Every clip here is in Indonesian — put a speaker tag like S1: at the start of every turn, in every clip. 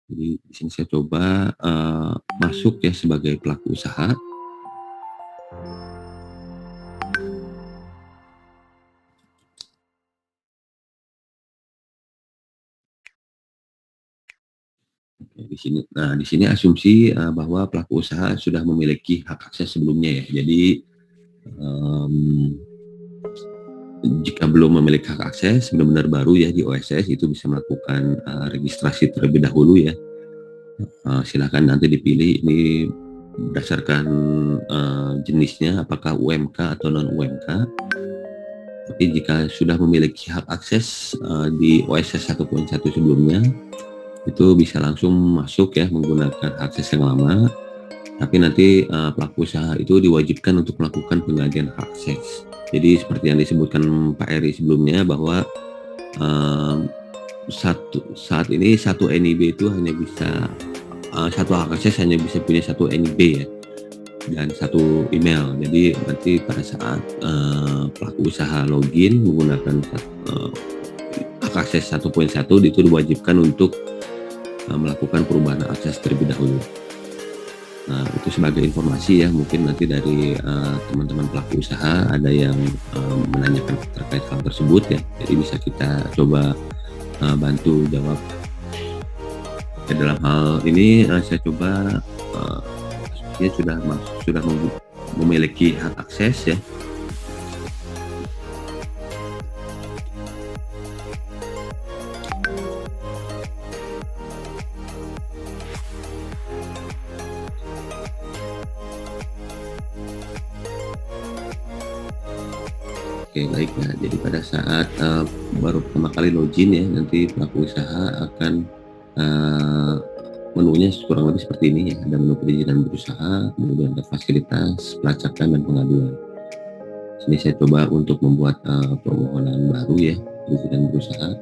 S1: Jadi di sini saya coba, masuk ya sebagai pelaku usaha. Oke, di sini asumsi, bahwa pelaku usaha sudah memiliki hak akses sebelumnya ya. Jadi, mmm, jika belum memiliki hak akses, benar-benar baru ya di OSS itu bisa melakukan, registrasi terlebih dahulu ya. Silakan nanti dipilih ini berdasarkan, jenisnya apakah UMK atau non UMK. Tapi jika sudah memiliki hak akses, di OSS 1.1 sebelumnya, itu bisa langsung masuk ya menggunakan akses yang lama, tapi nanti, pelaku usaha itu diwajibkan untuk melakukan penggantian hak akses. Jadi seperti yang disebutkan Pak Eri sebelumnya bahwa, eee, saat ini satu NIB itu hanya bisa, satu hak akses hanya bisa punya satu NIB ya, dan satu email. Jadi nanti pada saat, pelaku usaha login menggunakan hak akses 1.1 itu diwajibkan untuk, melakukan perubahan akses terlebih dahulu. Nah, itu sebagai informasi ya, mungkin nanti dari, teman-teman pelaku usaha ada yang, menanyakan terkait hal tersebut ya, jadi bisa kita coba, bantu jawab. Ya dalam hal ini, saya coba, dia sudah memiliki hak akses ya. Oke baik, nah jadi pada saat, baru pertama kali login ya, nanti pelaku usaha akan, eee, menunya kurang lebih seperti ini ya, ada menu perizinan berusaha, kemudian ada fasilitas, pelacakan, dan pengaduan. Sini saya coba untuk membuat, permohonan baru ya, perizinan berusaha.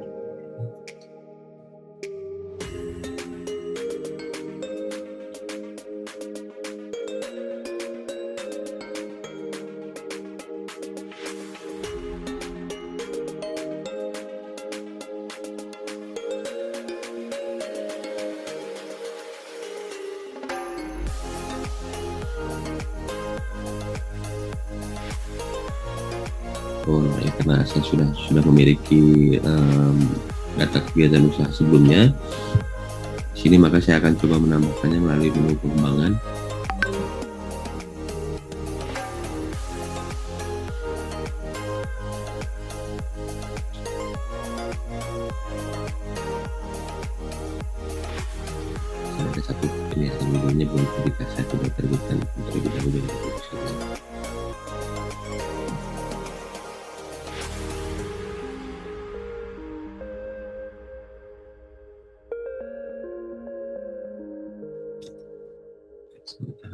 S1: Oh, ya karena saya sudah memiliki, data kegiatan usaha sebelumnya, sini maka saya akan coba menambahkannya melalui menu pengembangan. Ada satu ini ya, menunya belum ketika saya coba terbitkan terlebih dahulu dari website. Sebentar.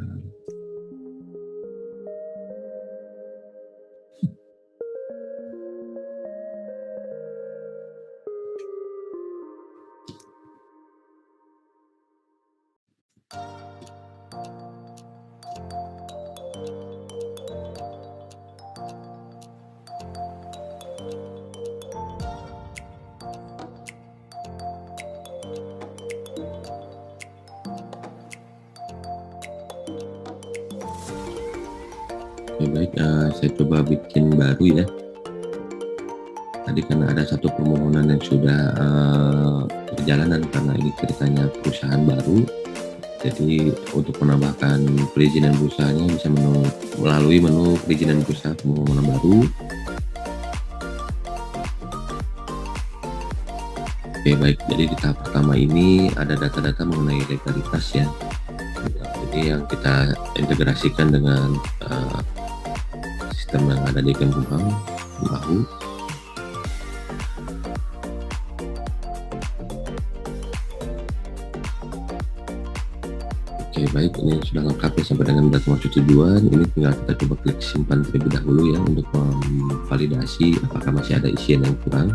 S1: Oke baik, saya coba bikin baru ya. Tadi karena ada satu permohonan yang sudah, berjalanan karena ini ceritanya perusahaan baru, jadi untuk menambahkan perizinan berusahanya bisa melalui menu perizinan berusaha permohonan baru. Oke baik, jadi di tahap pertama ini ada data-data mengenai legalitas ya. Jadi yang kita integrasikan dengan, sistem yang ada di Kemenkumham, bahu. Oke baik, ini sudah lengkap ya sampai dengan data maksud tujuan. Ini tinggal kita coba klik simpan terlebih dahulu ya untuk memvalidasi apakah masih ada isian yang kurang.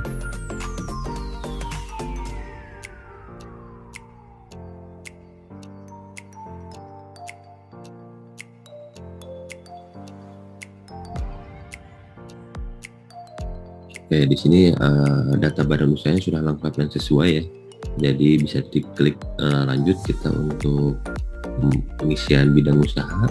S1: Oke di sini, data badan usahanya sudah lengkap dan sesuai ya. Jadi bisa diklik lanjut kita untuk pengisian bidang usaha.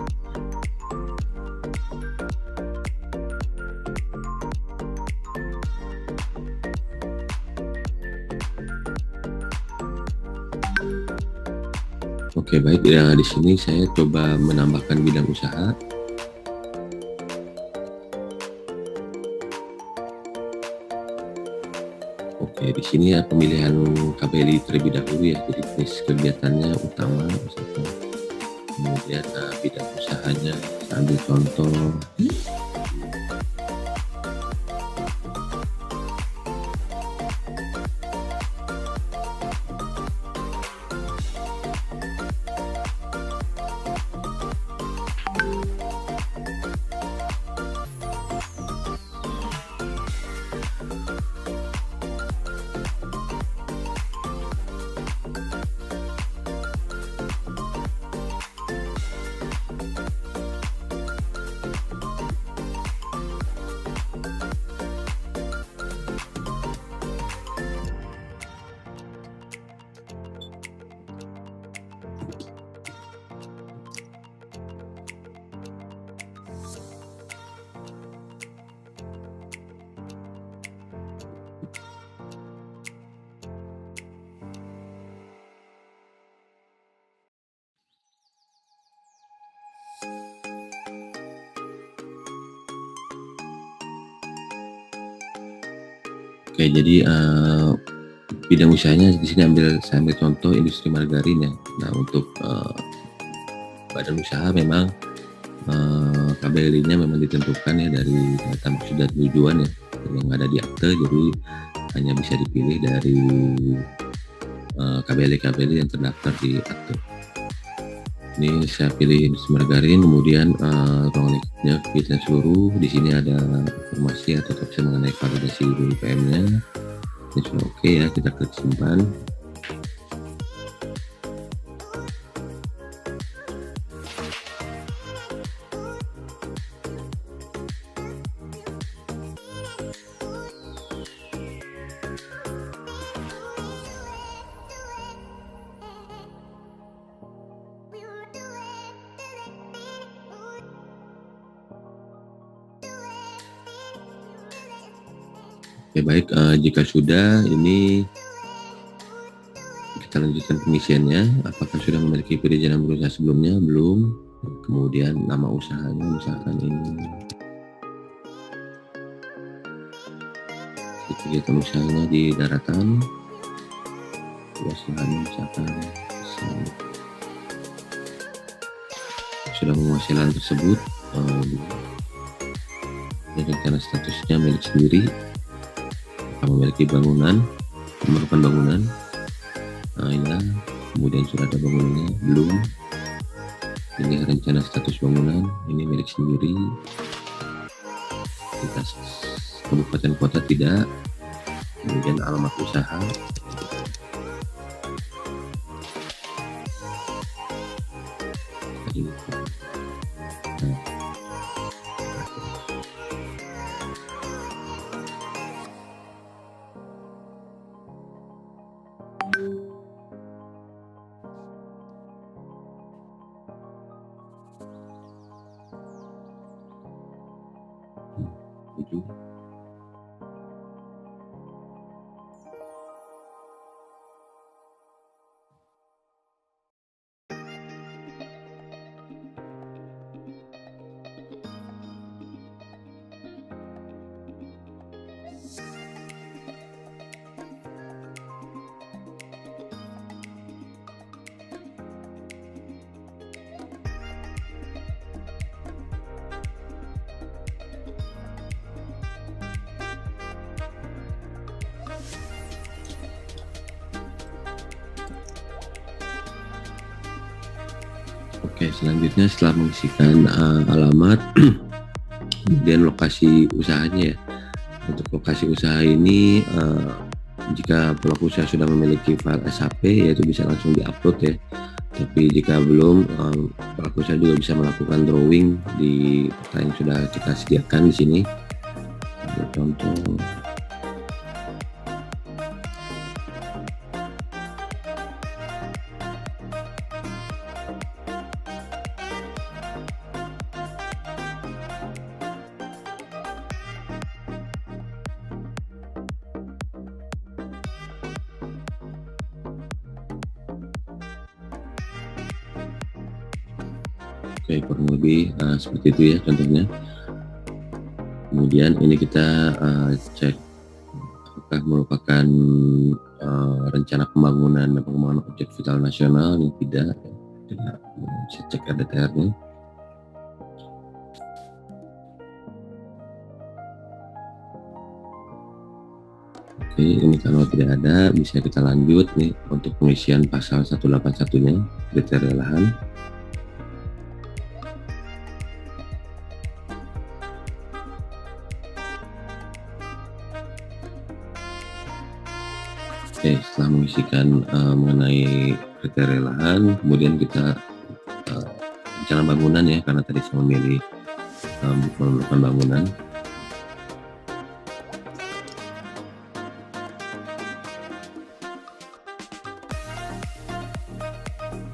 S1: Oke baik, ya di sini saya coba menambahkan bidang usaha. Oke, di sini ya pemilihan KBLI terlebih dahulu ya, jadi jenis kegiatannya utama misalkan, kemudian bidang usahanya, saya ambil contoh. Oke, jadi bidang usahanya di sini saya ambil contoh industri margarin ya. Nah, untuk badan usaha memang KBLI-nya memang ditentukan ya dari data maksud dan tujuan ya yang ada di akte, jadi hanya bisa dipilih dari KBLI yang terdaftar di akte. Ini saya pilih industri margarin, kemudian ruang lingkupnya kegiatan seluruh. Di sini ada informasi atau opsi mengenai validasi BPM-nya. Ini sudah oke ya, kita klik simpan. Oke baik, jika sudah, ini kita lanjutkan pengisiannya. Apakah sudah memiliki perizinan berusaha sebelumnya? Belum. Kemudian nama usahanya misalkan ini. Kegiatan usahanya di daratan. Luas lahannya misalkan sudah menguasai lahan tersebut. Dan rencana statusnya milik sendiri. Memiliki bangunan, memerlukan bangunan. Nah ya, kemudian sudah ada bangunannya, belum. Ini rencana status bangunan, ini milik sendiri. Kita kabupaten kota tidak. Kemudian alamat usaha. Oke, selanjutnya setelah mengisikan alamat, kemudian lokasi usahanya ya. Untuk lokasi usaha ini, jika pelaku usaha sudah memiliki file SHP, yaitu bisa langsung diupload ya. Tapi jika belum, pelaku usaha juga bisa melakukan drawing di peta yang sudah kita sediakan di sini. Contoh. Oke, kurang lebih seperti itu ya contohnya. Kemudian ini kita cek apakah merupakan rencana pembangunan dan pengembangan objek vital nasional. Yang tidak, tidak bisa cek RDTR-nya. Oke, ini kalau tidak ada bisa kita lanjut nih untuk pengisian pasal 181-nya, kriteria lahan. Oke, setelah mengisikan mengenai kriteria lahan, kemudian kita rencana bangunan ya, karena tadi saya memilih memerlukan bangunan.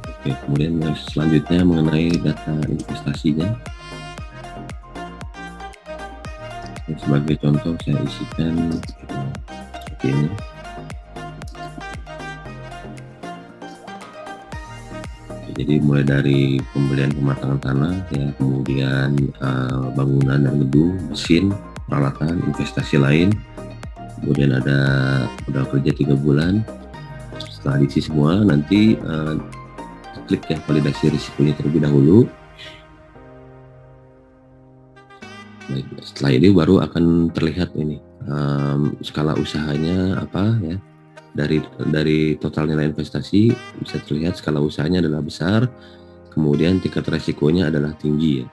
S1: Oke, kemudian yang selanjutnya mengenai data investasinya. Sebagai contoh saya isikan seperti ini. Jadi mulai dari pembelian pematangan tanah ya, kemudian bangunan dan gedung, mesin, peralatan, investasi lain, kemudian ada modal kerja 3 bulan. Setelah diisi semua, nanti klik ya validasi risikonya terlebih dahulu. Baik, setelah ini baru akan terlihat ini skala usahanya apa ya. Dari total nilai investasi bisa terlihat skala usahanya adalah besar, kemudian tingkat resikonya adalah tinggi ya.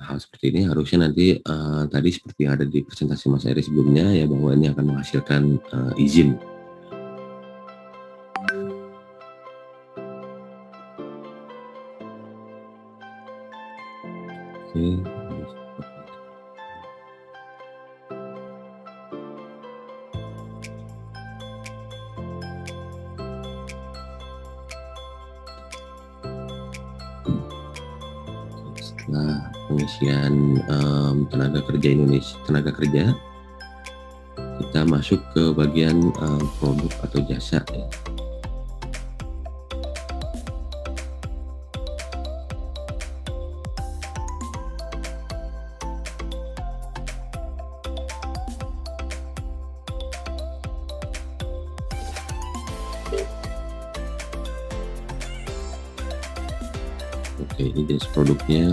S1: Hal seperti ini harusnya nanti tadi seperti yang ada di presentasi Mas Eri sebelumnya ya, bahwa ini akan menghasilkan izin. Oke. Setelah pengisian tenaga kerja, kita masuk ke bagian produk atau jasa ya. Oke, ini jenis produknya.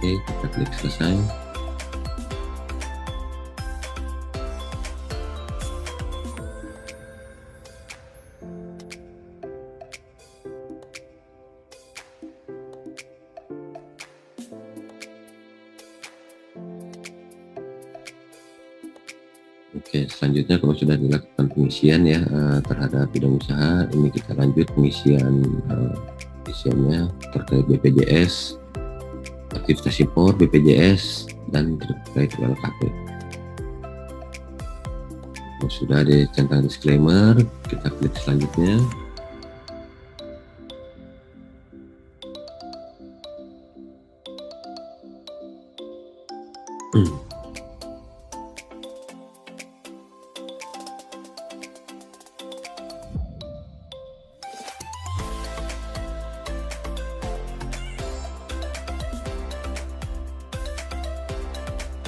S1: Oke, kita klik selesai. Oke, selanjutnya kalau sudah dilakukan pengisian ya terhadap bidang usaha, ini kita lanjut pengisiannya terkait BPJS, aktivitas impor, BPJS, dan terkait LKP. Kalau sudah ada centang disclaimer, kita klik selanjutnya.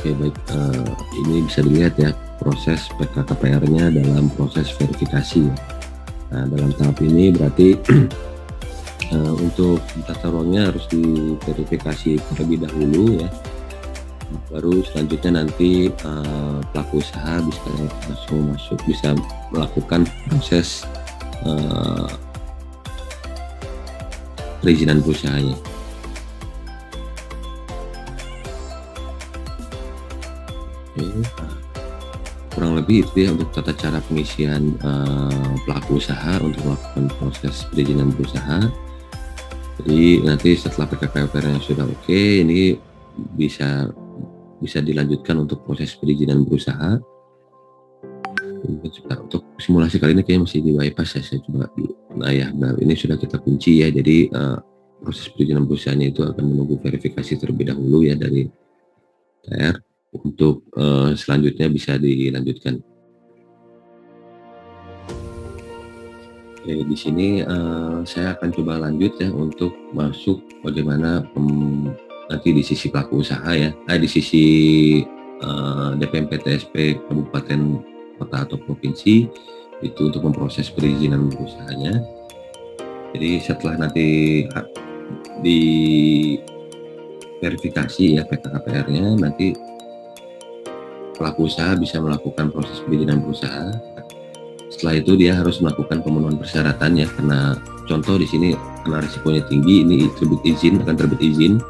S1: Oke, baik, ini bisa dilihat ya proses PKKPR-nya dalam proses verifikasi. Nah, dalam tahap ini berarti untuk tata ruangnya harus diverifikasi terlebih dahulu ya. Baru selanjutnya nanti pelaku usaha bisa langsung bisa melakukan proses perizinan usahanya. Kurang lebih itu ya untuk tata cara pengisian pelaku usaha untuk melakukan proses perizinan berusaha. Jadi nanti setelah PKKPR-nya sudah oke, ini bisa dilanjutkan untuk proses perizinan berusaha. untuk simulasi kali ini kayaknya masih di bypass ya, saya coba dulu. Nah ya, ini sudah kita kunci ya, jadi proses perizinan perusahaannya itu akan menunggu verifikasi terlebih dahulu ya dari TR untuk selanjutnya bisa dilanjutkan. Oke, di sini saya akan coba lanjut ya untuk masuk bagaimana nanti di sisi pelaku usaha ya, di sisi DPMP TSP Kabupaten, Kota atau Provinsi itu untuk memproses perizinan usahanya. Jadi setelah nanti di verifikasi ya PKKPR-nya, nanti pelaku usaha bisa melakukan proses perizinan berusaha. Setelah itu dia harus melakukan pemenuhan persyaratan ya, karena contoh di sini karena risikonya tinggi, ini akan terbit izin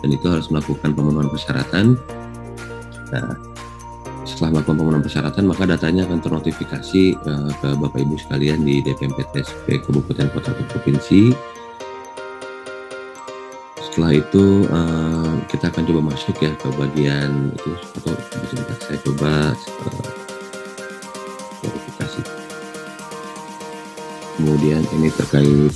S1: dan itu harus melakukan pemenuhan persyaratan. Nah, setelah melakukan pemenuhan persyaratan maka datanya akan ternotifikasi ke Bapak Ibu sekalian di DPMP TSP Kabupaten, Kota atau Provinsi. Setelah itu kita akan coba masuk ya ke bagian itu, atau sebentar saya coba verifikasi. Kemudian ini terkait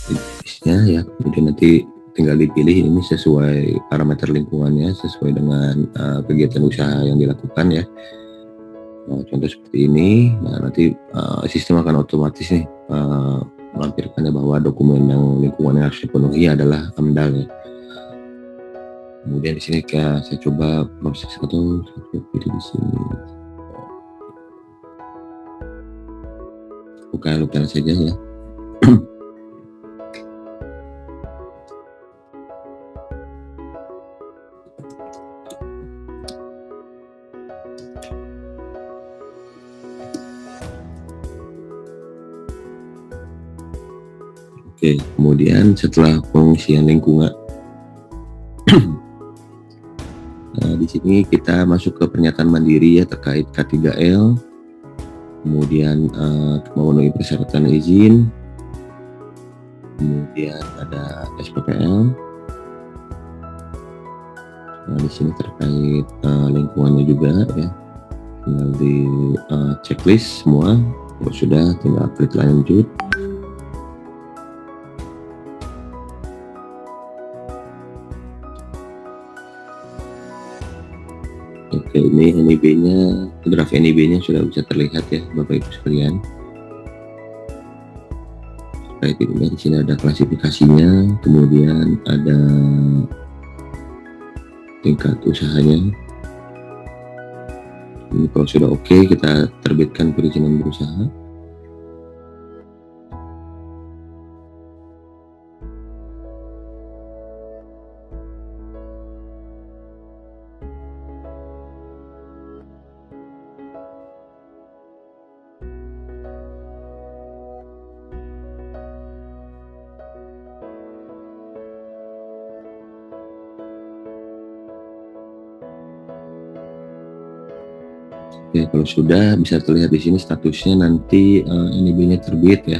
S1: jenisnya ya, kemudian nanti tinggal dipilih ini sesuai parameter lingkungannya, sesuai dengan kegiatan usaha yang dilakukan ya. Nah, contoh seperti ini. Nah, nanti sistem akan otomatis nih melampirkannya bahwa dokumen yang lingkungan yang harus dipenuhi adalah AMDAL ya. Kemudian di sini saya coba proses atau saya pilih di sini. Buka saja ya. Oke, kemudian setelah pengisian lingkungan, nah, di sini kita masuk ke pernyataan mandiri ya terkait K3L, kemudian memenuhi persyaratan izin, kemudian ada SPPL. Nah, di sini terkait lingkungannya juga ya, tinggal di checklist semua. Kalau sudah, tinggal klik lanjut. Oke, ini NIB-nya, draft NIB-nya sudah bisa terlihat ya Bapak Ibu sekalian. Terkait ini di sini ada klasifikasinya, kemudian ada tingkat usahanya. Ini kalau sudah oke, kita terbitkan perizinan berusaha. Oke, kalau sudah bisa terlihat di sini statusnya nanti NIB-nya terbit ya.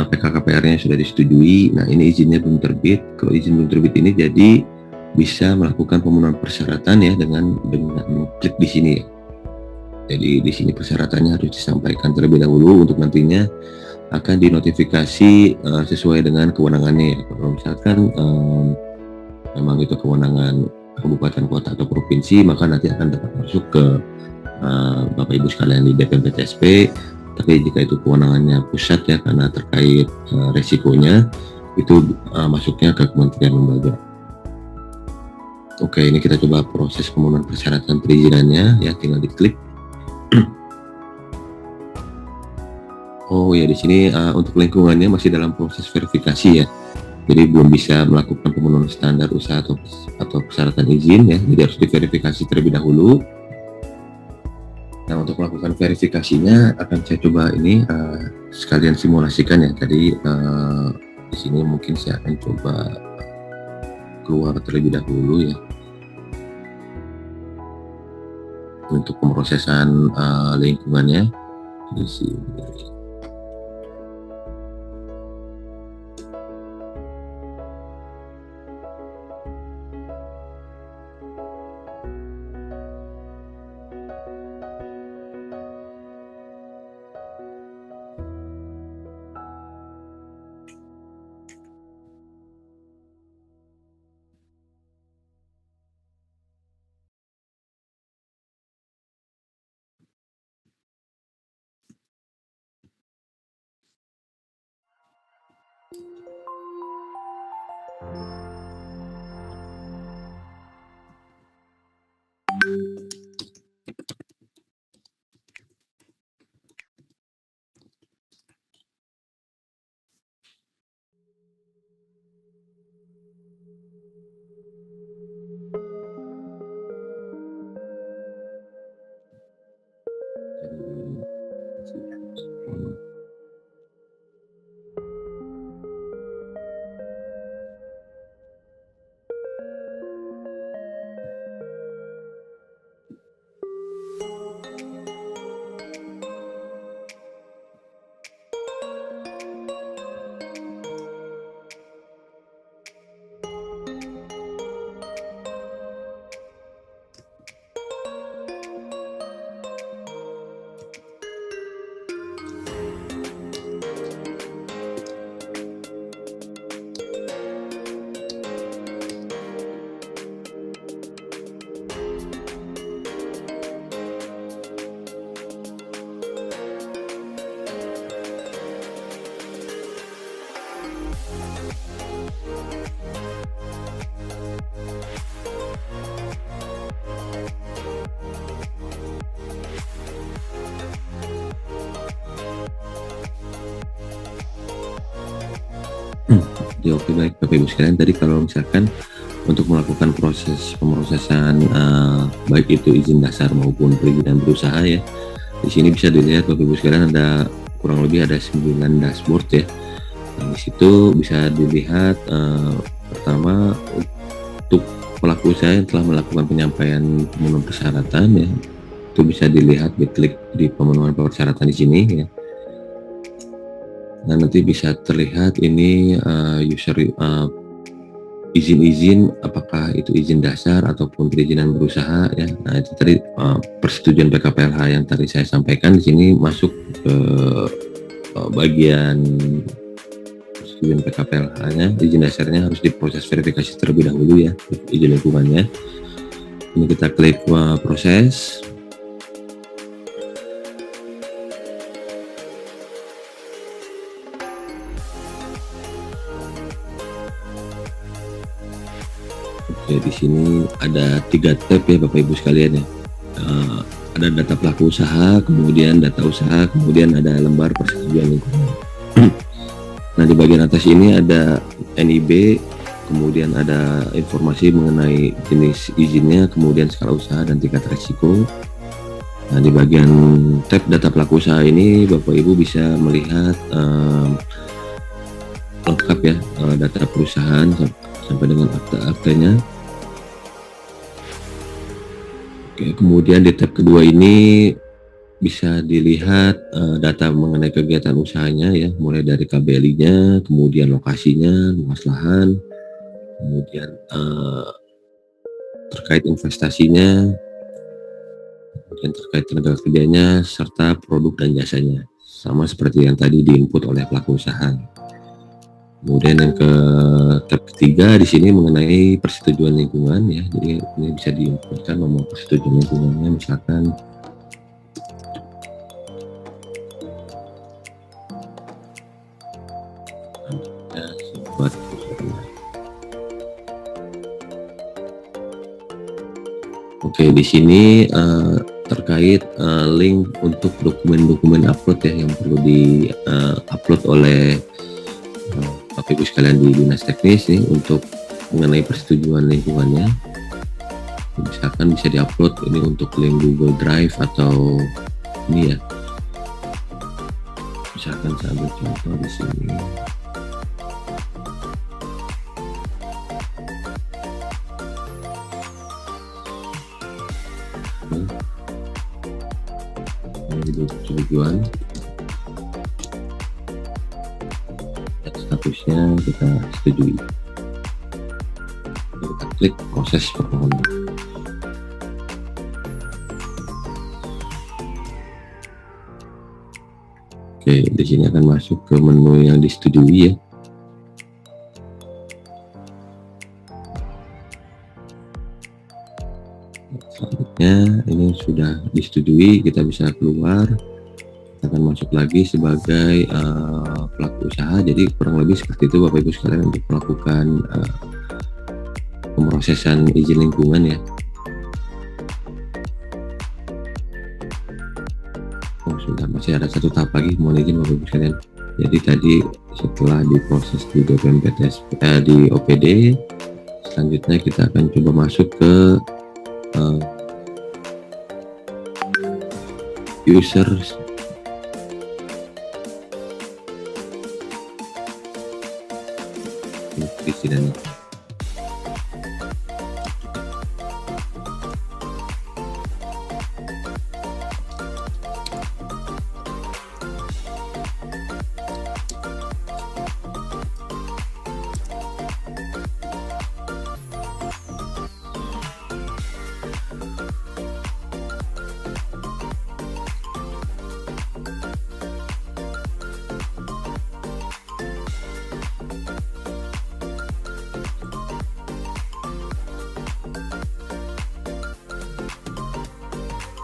S1: PKKPR-nya sudah disetujui. Nah, ini izinnya belum terbit. Kalau izin belum terbit ini jadi bisa melakukan pemenuhan persyaratan ya dengan klik di sini ya. Jadi di sini persyaratannya harus disampaikan terlebih dahulu untuk nantinya akan dinotifikasi sesuai dengan kewenangannya ya. Kalau misalkan memang itu kewenangan kabupaten, kota atau provinsi, maka nanti akan dapat masuk ke Bapak Ibu sekalian di DPMP TSP. Tapi jika itu kewenangannya pusat ya, karena terkait resikonya itu masuknya ke kementerian lembaga. Oke, ini kita coba proses pemenuhan persyaratan perizinannya ya, tinggal diklik. Oh ya, di sini untuk lingkungannya masih dalam proses verifikasi ya. Jadi belum bisa melakukan pemenuhan standar usaha atau persyaratan izin ya. Jadi harus diverifikasi terlebih dahulu. Nah, untuk melakukan verifikasinya akan saya coba ini sekalian simulasikan ya. Tadi di sini mungkin saya akan coba keluar terlebih dahulu ya untuk pemrosesan lingkungannya di sini. Ya, oke, baik Bapak Ibu sekalian, tadi kalau misalkan untuk melakukan proses pemrosesan baik itu izin dasar maupun perizinan berusaha ya, di sini bisa dilihat Bapak Ibu sekalian ada kurang lebih ada 9 dashboard ya. Nah, di situ bisa dilihat pertama untuk pelaku usaha yang telah melakukan penyampaian pemenuhan persyaratan ya, itu bisa dilihat diklik di pemenuhan persyaratan di sini ya. Nah, nanti bisa terlihat ini izin-izin, apakah itu izin dasar ataupun perizinan berusaha ya. Nah, itu tadi persetujuan PKPLH yang tadi saya sampaikan di sini masuk ke bagian persetujuan PKPLH-nya. Izin dasarnya harus diproses verifikasi terlebih dahulu ya, izin lingkungannya. Ini kita klik proses. Oke, di sini ada 3 tab ya Bapak Ibu sekalian ya. Ada data pelaku usaha, kemudian data usaha, kemudian ada lembar persetujuan lingkungan. Nah, di bagian atas ini ada NIB, kemudian ada informasi mengenai jenis izinnya, kemudian skala usaha dan tingkat risiko. Nah, di bagian tab data pelaku usaha ini Bapak Ibu bisa melihat lengkap ya data perusahaan sampai dengan akta-aktanya. Oke, kemudian di tab kedua ini bisa dilihat data mengenai kegiatan usahanya ya, mulai dari KBLI-nya, kemudian lokasinya, luas lahan, kemudian terkait investasinya, kemudian terkait tenaga kerjanya, serta produk dan jasanya. Sama seperti yang tadi diinput oleh pelaku usaha. Kemudian yang ke tab ketiga di sini mengenai persetujuan lingkungan ya. Jadi ini bisa diinputkan nomor persetujuan lingkungannya, misalkan ya, buat Oke, di sini terkait link untuk dokumen-dokumen upload ya yang perlu di upload oleh Bapak Ibu sekalian di Dinas Teknis nih untuk mengenai persetujuan lingkungannya. Misalkan bisa diupload ini untuk link Google Drive atau ini ya. Misalkan saya ambil contoh di sini. Ini persetujuan. Statusnya kita setujui. Kita klik proses permohonan. Oke, di sini akan masuk ke menu yang disetujui ya. Selanjutnya ini sudah disetujui, kita bisa keluar. Kita akan masuk lagi sebagai pelaku usaha. Jadi kurang lebih seperti itu Bapak Ibu sekalian untuk melakukan pemrosesan izin lingkungan ya. Oh, sudah, masih ada satu tahap lagi, mohon izin Bapak Ibu sekalian. Jadi tadi setelah diproses di DPMPTS di OPD, selanjutnya kita akan coba masuk ke user perizinan.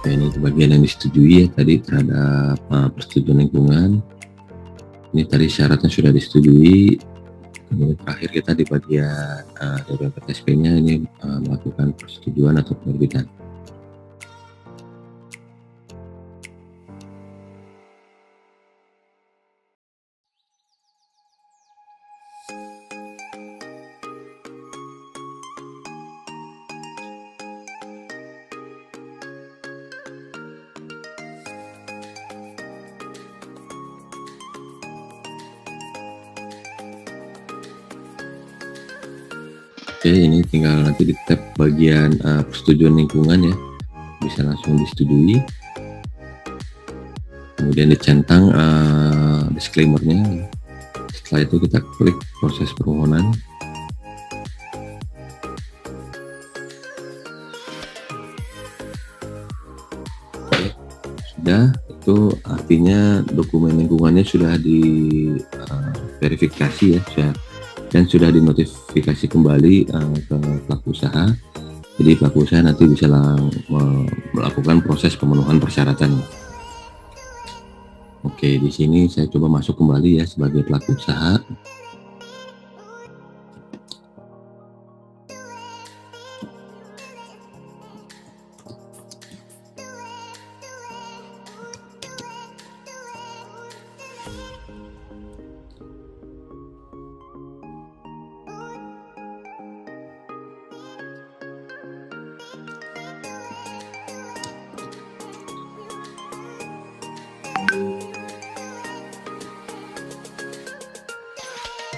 S1: Nah, ini bagian yang disetujui ya tadi terhadap persetujuan lingkungan. Ini tadi syaratnya sudah disetujui. Kemudian terakhir kita di bagian DPMPTSP-nya ini melakukan persetujuan atau penerbitan. Oke, ini tinggal nanti di tab bagian persetujuan lingkungan ya, bisa langsung disetujui. Kemudian dicentang disclaimer-nya. Setelah itu kita klik proses permohonan. Sudah, itu artinya dokumen lingkungannya sudah diverifikasi ya, dan sudah dinotifikasi kembali ke pelaku usaha. Jadi pelaku usaha nanti bisa melakukan proses pemenuhan persyaratan. Oke, di sini saya coba masuk kembali ya sebagai pelaku usaha.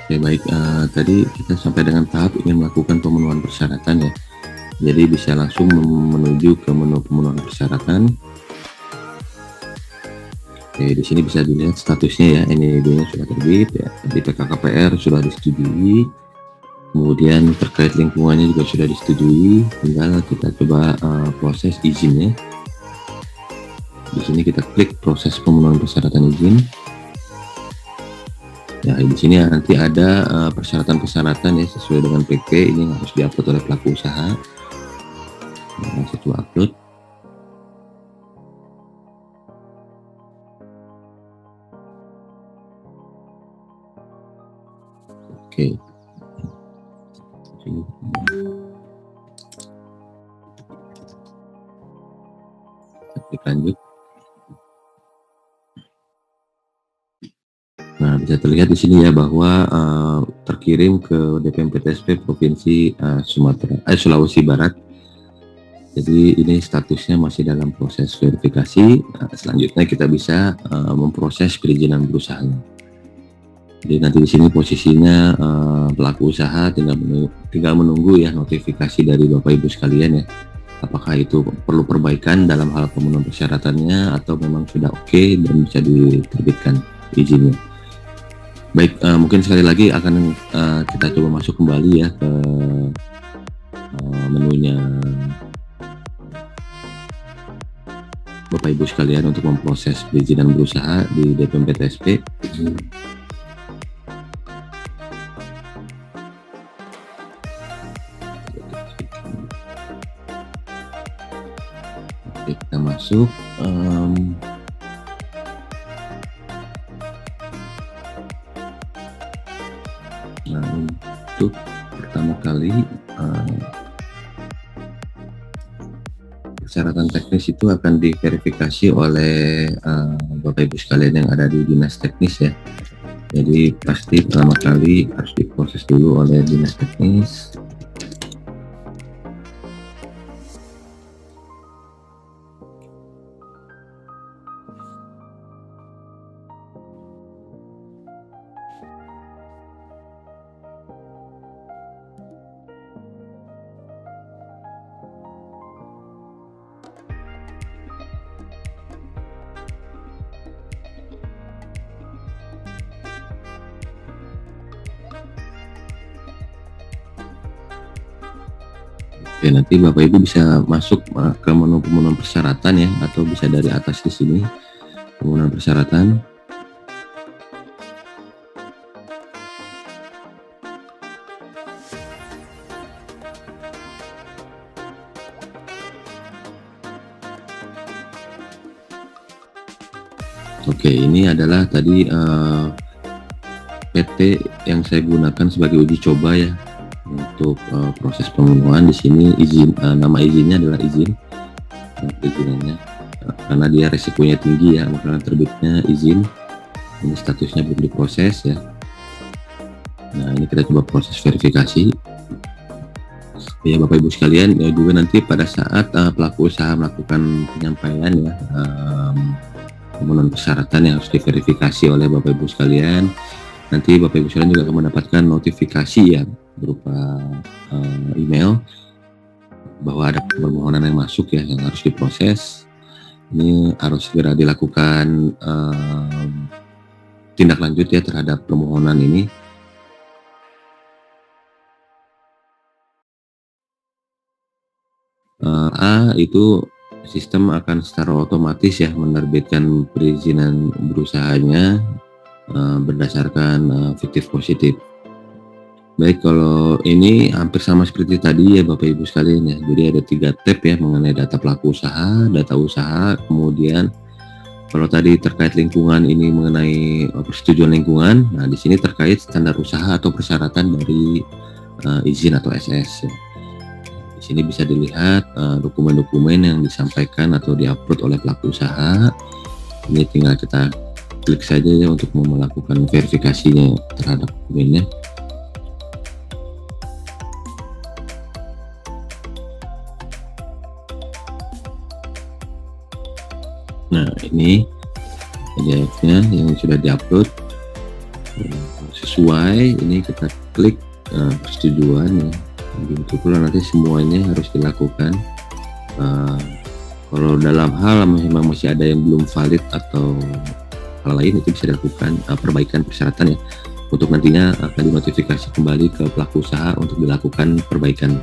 S1: Oke, baik, tadi kita sampai dengan tahap ingin melakukan pemenuhan persyaratan ya. Jadi bisa langsung menuju ke menu pemenuhan persyaratan. Oke, di sini bisa dilihat statusnya ya, NIB-nya sudah terbit ya. Jadi PKKPR sudah disetujui. Kemudian terkait lingkungannya juga sudah disetujui. Tinggal kita coba proses izinnya. Di sini kita klik proses pemenuhan persyaratan izin. Ya, di sini nanti ada persyaratan-persyaratan ya sesuai dengan PP, ini harus diupload oleh pelaku usaha. Nah, saya coba upload. Oke. Klik lanjut. Nah, bisa terlihat di sini ya bahwa terkirim ke DPMPTSP Provinsi Sulawesi Barat. Jadi ini statusnya masih dalam proses verifikasi. Nah, selanjutnya kita bisa memproses perizinan berusaha. Jadi nanti di sini posisinya pelaku usaha tinggal menunggu ya notifikasi dari Bapak Ibu sekalian ya. Apakah itu perlu perbaikan dalam hal pemenuhan persyaratannya atau memang sudah oke dan bisa diterbitkan izinnya. Baik, mungkin sekali lagi akan kita coba masuk kembali ya ke menunya Bapak Ibu sekalian untuk memproses perizinan berusaha di DPMPTSP. Oke, kita masuk. Nah, untuk pertama kali persyaratan teknis itu akan diverifikasi oleh Bapak Ibu sekalian yang ada di dinas teknis ya. Jadi pasti pertama kali harus diproses dulu oleh dinas teknis. Oke, nanti Bapak Ibu bisa masuk ke menu pemenuhan persyaratan ya, atau bisa dari atas di sini pemenuhan persyaratan. Oke, ini adalah tadi PT yang saya gunakan sebagai uji coba ya untuk proses pemenuhan. Di sini izin, nama izinnya adalah izin, perizinannya karena dia resikonya tinggi ya, makanya terbitnya izin. Ini statusnya belum diproses ya. Nah, ini kita coba proses verifikasi ya Bapak Ibu sekalian. Ya juga nanti pada saat pelaku usaha melakukan penyampaian ya pemenuhan persyaratan yang harus diverifikasi oleh Bapak Ibu sekalian, nanti Bapak Ibu sekalian juga akan mendapatkan notifikasi ya berupa email bahwa ada permohonan yang masuk ya, yang harus diproses. Ini harus segera dilakukan tindak lanjut ya terhadap permohonan ini. Itu sistem akan secara otomatis ya menerbitkan perizinan berusahanya berdasarkan fiktif positif. Baik, kalau ini hampir sama seperti tadi ya Bapak Ibu sekalian ya. Jadi ada 3 tab ya mengenai data pelaku usaha, data usaha, kemudian kalau tadi terkait lingkungan ini mengenai persetujuan lingkungan. Nah, di sini terkait standar usaha atau persyaratan dari izin atau SS ya. Di sini bisa dilihat dokumen-dokumen yang disampaikan atau diupload oleh pelaku usaha. Ini tinggal kita klik saja ya untuk melakukan verifikasinya terhadap dokumennya. Nah, ini PDF-nya yang sudah diupload sesuai. Ini kita klik persetujuan ya. Begitu pula nanti semuanya harus dilakukan. Kalau dalam hal memang masih ada yang belum valid atau hal lain, itu bisa dilakukan perbaikan persyaratan ya, untuk nantinya akan dinotifikasi kembali ke pelaku usaha untuk dilakukan perbaikan.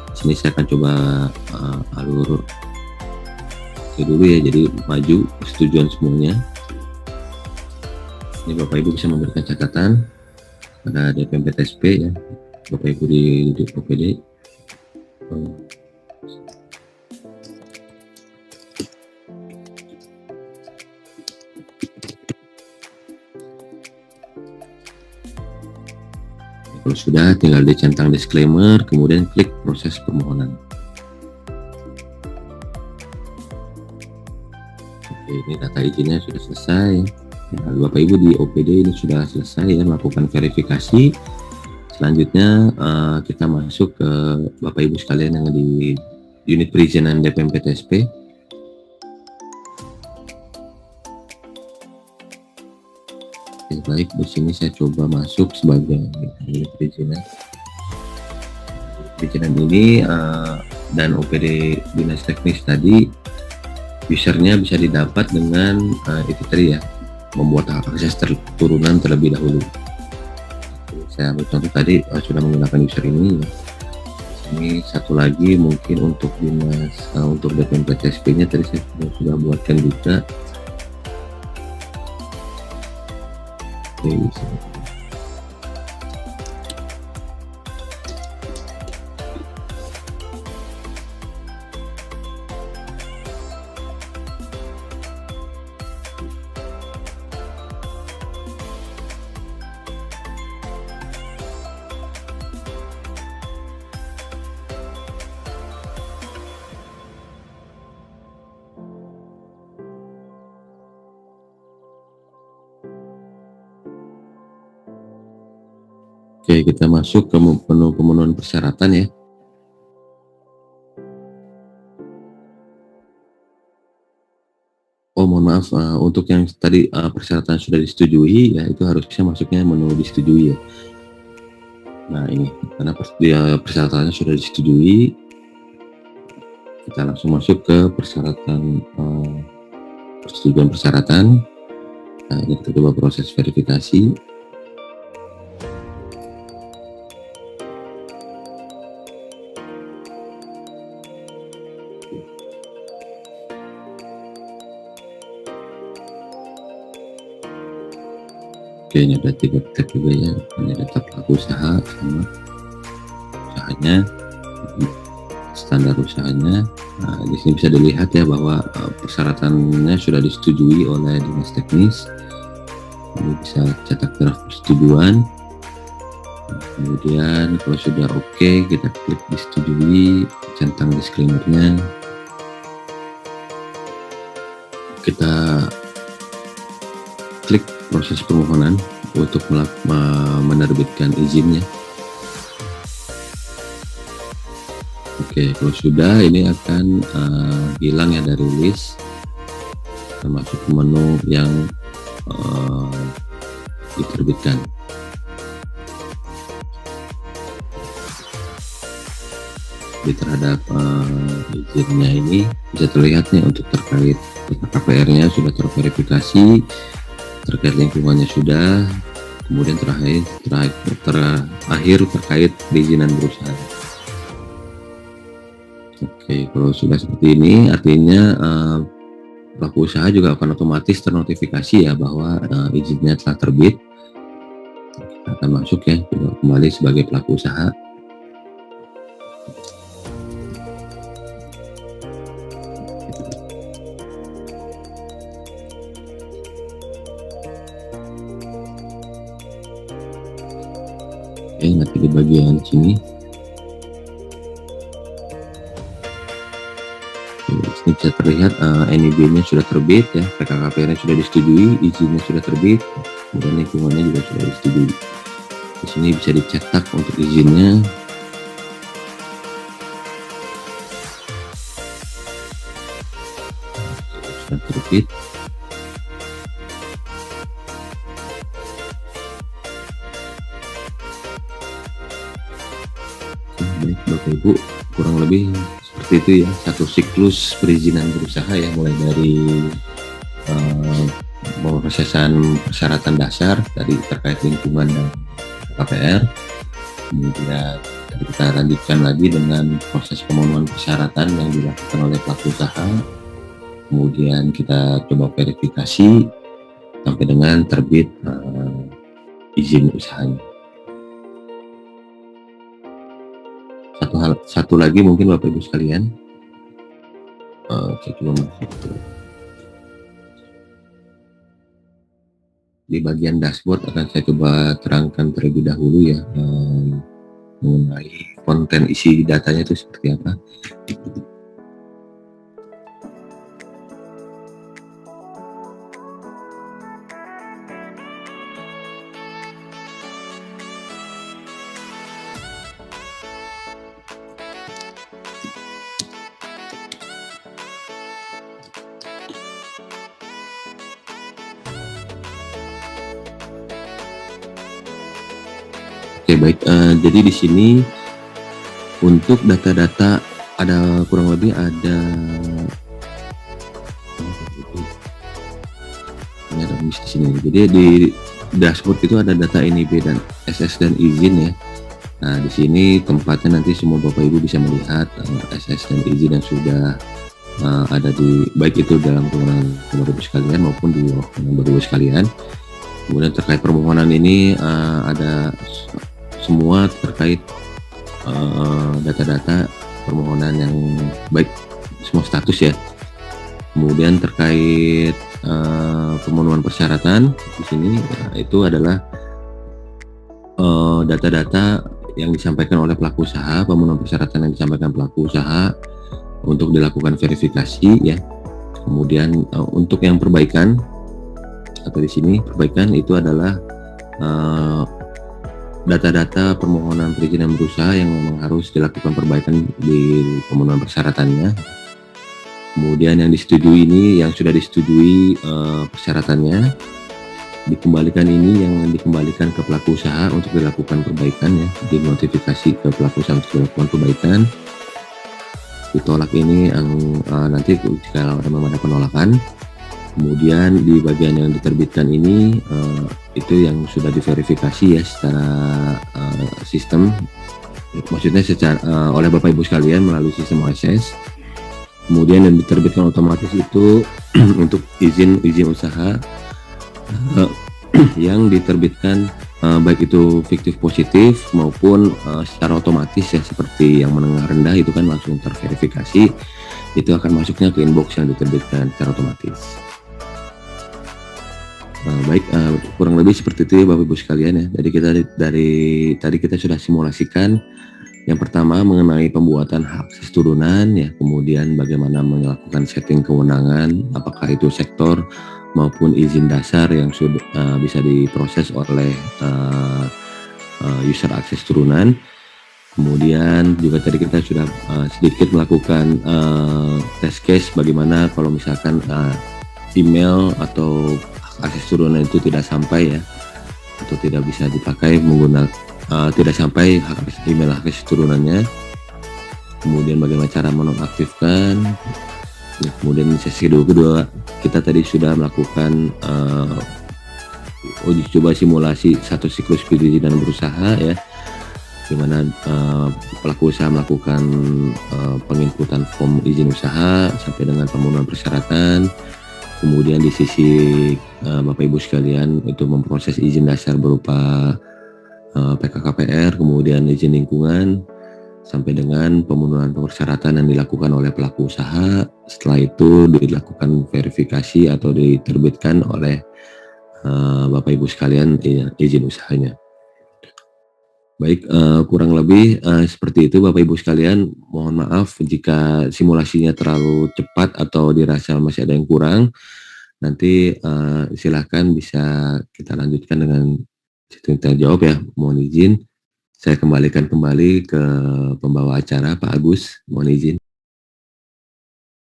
S1: Di sini saya akan coba alur dulu ya, jadi maju persetujuan semuanya. Ini Bapak Ibu bisa memberikan catatan pada DPMPTSP ya, Bapak Ibu di OPD. Kalau sudah, tinggal dicentang disclaimer, kemudian klik proses permohonan. Oke, ini data izinnya sudah selesai. Nah, Bapak Ibu di OPD ini sudah selesai ya melakukan verifikasi. Selanjutnya kita masuk ke Bapak Ibu sekalian yang di unit perizinan DPMPTSP. Oke, baik, di sini saya coba masuk sebagai unit perizinan. Perizinan ini dan OPD Dinas Teknis tadi, usernya bisa didapat dengan itu tadi ya, membuat akses turunan terlebih dahulu. Saya ambil contoh tadi sudah menggunakan user ini. Ini satu lagi mungkin untuk dinas untuk DPMPTSP-nya tadi saya sudah buatkan juga. Oke, Oke, kita masuk ke menu pemenuhan persyaratan ya. Oh, mohon maaf, untuk yang tadi persyaratan sudah disetujui ya, itu harusnya masuknya menu disetujui ya. Nah, ini karena persyaratannya sudah disetujui, kita langsung masuk ke persyaratan persetujuan persyaratan. Nah, ini kita coba proses verifikasi. Oke, ini ada 3 tab juga ya. Ini data pelaku usaha sama usahanya, standar usahanya. Nah, di sini bisa dilihat ya bahwa persyaratannya sudah disetujui oleh Dinas Teknis. Ini bisa cetak draft persetujuan. Nah, kemudian kalau sudah oke, kita klik disetujui, centang disclaimer-nya. Kita klik proses permohonan untuk menerbitkan izinnya. Oke, kalau sudah, ini akan hilang ya dari list, termasuk menu yang diterbitkan. Jadi terhadap izinnya ini bisa terlihat nih untuk terkait KPR-nya sudah terverifikasi, terkait lingkungannya sudah, kemudian terakhir terkait perizinan berusaha. Oke, kalau sudah seperti ini artinya pelaku usaha juga akan otomatis ternotifikasi ya bahwa izinnya telah terbit. Kita akan masuk ya kembali sebagai pelaku usaha. Oke, nanti di bagian sini. Ini bisa terlihat NIB-nya sudah terbit ya, PKKPR-nya sudah disetujui, izinnya sudah terbit, kemudian lingkungannya juga sudah disetujui. Di sini bisa dicetak untuk izinnya. Sudah terbit. Baik Bapak Ibu, kurang lebih seperti itu ya, satu siklus perizinan berusaha ya, mulai dari pemrosesan persyaratan dasar tadi terkait lingkungan dan KPR, kemudian kita lanjutkan lagi dengan proses pemenuhan persyaratan yang dilakukan oleh pelaku usaha, kemudian kita coba verifikasi sampai dengan terbit izin usahanya. Satu lagi mungkin Bapak Ibu sekalian, saya coba masuk di bagian dashboard, akan saya coba terangkan terlebih dahulu ya mengenai konten isi datanya itu seperti apa. Oke, baik, jadi di sini untuk data-data ada kurang lebih ada di sini. Jadi di dashboard itu ada data NIB dan SS dan izin ya. Nah, di sini tempatnya nanti semua Bapak Ibu bisa melihat SS dan izin yang sudah ada di baik itu dalam kewenangan Bapak Ibu sekalian maupun di kewenangan Bapak Ibu sekalian. Kemudian terkait permohonan ini ada semua terkait data-data permohonan yang baik semua status ya. Kemudian terkait pemenuhan persyaratan di sini itu adalah data-data yang disampaikan oleh pelaku usaha, pemenuhan persyaratan yang disampaikan pelaku usaha untuk dilakukan verifikasi ya. Kemudian untuk yang perbaikan atau di sini perbaikan itu adalah data-data permohonan perizinan berusaha yang memang harus dilakukan perbaikan di pemenuhan persyaratannya. Kemudian yang disetujui ini, yang sudah disetujui persyaratannya, dikembalikan ini yang dikembalikan ke pelaku usaha untuk dilakukan perbaikan ya, dinotifikasi ke pelaku usaha untuk dilakukan perbaikan. Ditolak ini yang nanti jika ada penolakan. Kemudian di bagian yang diterbitkan ini itu yang sudah diverifikasi ya secara sistem, maksudnya secara oleh Bapak Ibu sekalian melalui sistem OSS. Kemudian yang diterbitkan otomatis itu untuk izin usaha yang diterbitkan baik itu fiktif positif maupun secara otomatis ya, seperti yang menengah rendah itu kan langsung terverifikasi, itu akan masuknya ke inbox yang diterbitkan secara otomatis. Baik, kurang lebih seperti itu ya Bapak Ibu sekalian ya. Jadi tadi kita sudah simulasikan yang pertama mengenai pembuatan hak akses turunan ya, kemudian bagaimana melakukan setting kewenangan, apakah itu sektor maupun izin dasar yang sudah bisa diproses oleh user akses turunan. Kemudian juga tadi kita sudah sedikit melakukan test case bagaimana kalau misalkan email atau akses turunan itu tidak sampai ya, atau tidak bisa dipakai menggunakan tidak sampai email akses turunannya. kemudian bagaimana cara menonaktifkan. Kemudian sesi kedua kita tadi sudah melakukan uji coba simulasi satu siklus perizinan berusaha ya, di mana pelaku usaha melakukan penginputan form izin usaha sampai dengan pemenuhan persyaratan. Kemudian di sisi Bapak Ibu sekalian itu memproses izin dasar berupa PKKPR, kemudian izin lingkungan, sampai dengan pemenuhan persyaratan yang dilakukan oleh pelaku usaha. Setelah itu dilakukan verifikasi atau diterbitkan oleh Bapak Ibu sekalian izin usahanya. Baik, kurang lebih seperti itu Bapak Ibu sekalian. Mohon maaf jika simulasinya terlalu cepat atau dirasa masih ada yang kurang. Nanti silahkan bisa kita lanjutkan dengan kita jawab ya. Mohon izin saya kembalikan kembali ke pembawa acara Pak Agus, mohon izin.